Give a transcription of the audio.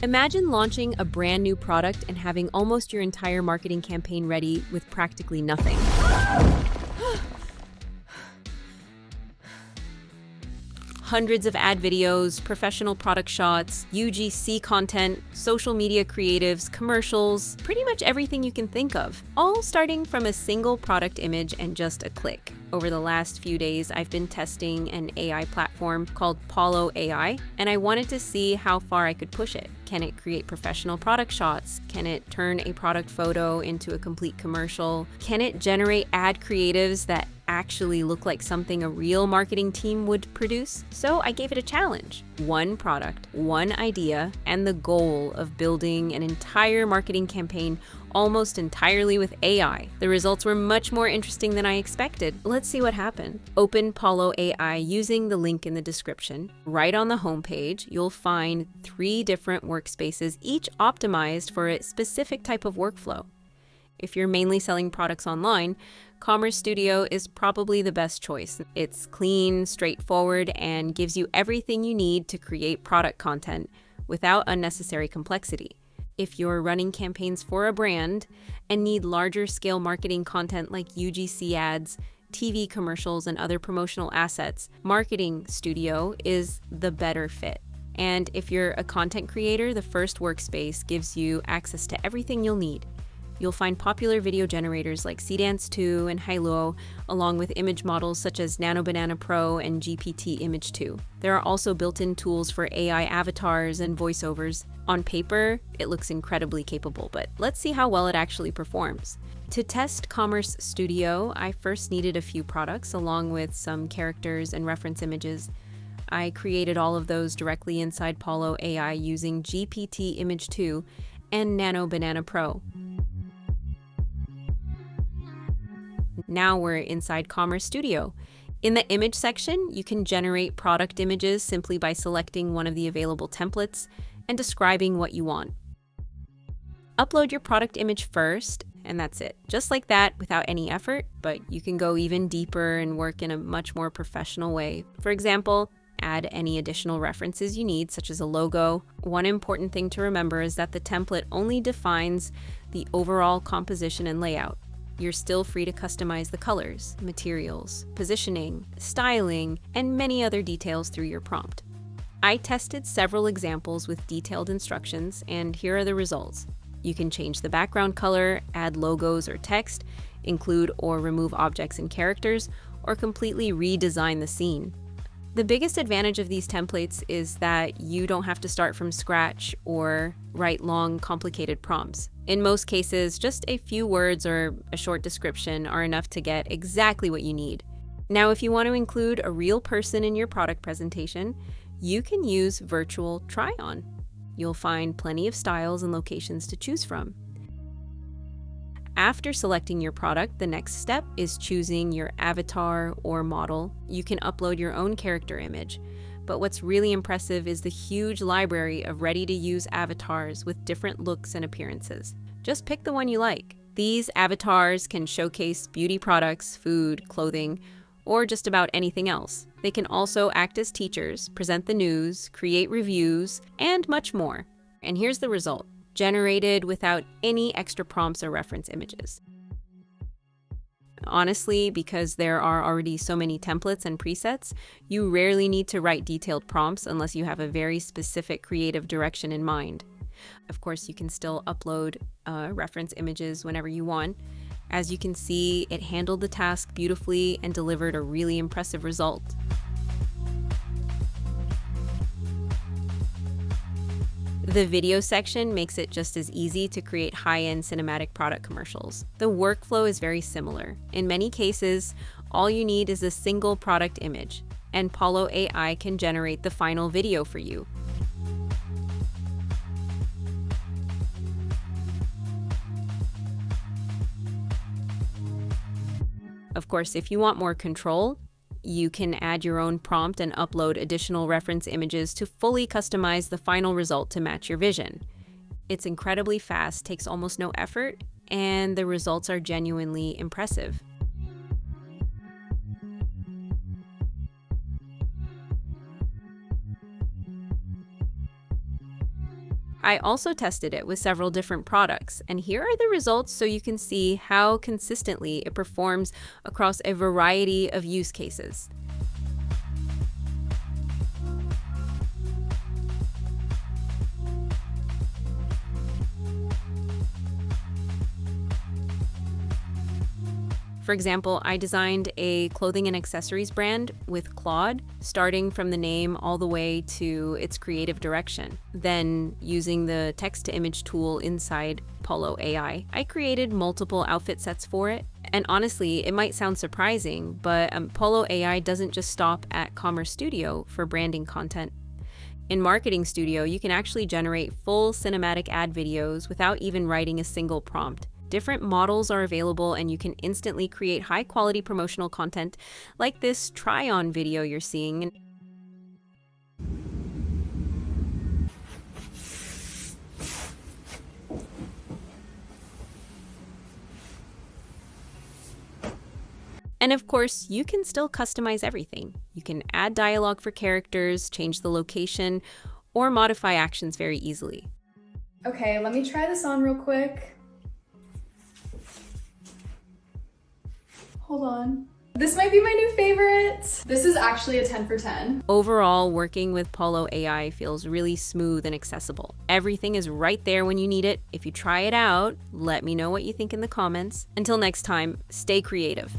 Imagine launching a brand new product and having almost your entire marketing campaign ready with practically nothing. Hundreds of ad videos, professional product shots, UGC content, social media creatives, commercials, pretty much everything you can think of, all starting from a single product image and just a click. Over the last few days, I've been testing an AI platform called Pollo AI, and I wanted to see how far I could push it. Can it create professional product shots? Can it turn a product photo into a complete commercial? Can it generate ad creatives that actually look like something a real marketing team would produce? So I gave it a challenge. One product, one idea, and the goal of building an entire marketing campaign almost entirely with AI. The results were much more interesting than I expected. Let's see what happened. Open Pollo AI using the link in the description. Right on the homepage, you'll find 3 different workspaces, each optimized for a specific type of workflow. If you're mainly selling products online, Commerce Studio is probably the best choice. It's clean, straightforward, and gives you everything you need to create product content without unnecessary complexity. If you're running campaigns for a brand and need larger scale marketing content like UGC ads, TV commercials, and other promotional assets, Marketing Studio is the better fit. And if you're a content creator, the first workspace gives you access to everything you'll need. You'll find popular video generators like Seedance 2 and Halo, along with image models such as Nano Banana Pro and GPT Image 2. There are also built-in tools for AI avatars and voiceovers. On paper, it looks incredibly capable, but let's see how well it actually performs. To test Commerce Studio, I first needed a few products along with some characters and reference images. I created all of those directly inside Pollo AI using GPT Image 2 and Nano Banana Pro. Now we're inside Commerce Studio. In the image section, you can generate product images simply by selecting one of the available templates and describing what you want. Upload your product image first, and that's it. Just like that, without any effort, but you can go even deeper and work in a much more professional way. For example, add any additional references you need, such as a logo. One important thing to remember is that the template only defines the overall composition and layout. You're still free to customize the colors, materials, positioning, styling, and many other details through your prompt. I tested several examples with detailed instructions, and here are the results. You can change the background color, add logos or text, include or remove objects and characters, or completely redesign the scene. The biggest advantage of these templates is that you don't have to start from scratch or write long, complicated prompts. In most cases, just a few words or a short description are enough to get exactly what you need. Now, if you want to include a real person in your product presentation, you can use Virtual Try-On. You'll find plenty of styles and locations to choose from. After selecting your product, the next step is choosing your avatar or model. You can upload your own character image, but what's really impressive is the huge library of ready-to-use avatars with different looks and appearances. Just pick the one you like. These avatars can showcase beauty products, food, clothing, or just about anything else. They can also act as teachers, present the news, create reviews, and much more. And here's the result. Generated without any extra prompts or reference images. Honestly, because there are already so many templates and presets, you rarely need to write detailed prompts unless you have a very specific creative direction in mind. Of course, you can still upload reference images whenever you want. As you can see, it handled the task beautifully and delivered a really impressive result. The video section makes it just as easy to create high-end cinematic product commercials. The workflow is very similar. In many cases, all you need is a single product image, and Pollo AI can generate the final video for you. Of course, if you want more control, you can add your own prompt and upload additional reference images to fully customize the final result to match your vision. It's incredibly fast, takes almost no effort, and the results are genuinely impressive. I also tested it with several different products, and here are the results so you can see how consistently it performs across a variety of use cases. For example, I designed a clothing and accessories brand with Claude, starting from the name all the way to its creative direction. Then, using the text-to-image tool inside Pollo AI, I created multiple outfit sets for it. And honestly, it might sound surprising, but Pollo AI doesn't just stop at Commerce Studio for branding content. In Marketing Studio, you can actually generate full cinematic ad videos without even writing a single prompt. Different models are available, and you can instantly create high-quality promotional content like this try-on video you're seeing. And of course, you can still customize everything. You can add dialogue for characters, change the location, or modify actions very easily. Okay, let me try this on real quick. Hold on. This might be my new favorite. This is actually a 10 for 10. Overall, working with Pollo AI feels really smooth and accessible. Everything is right there when you need it. If you try it out, let me know what you think in the comments. Until next time, stay creative.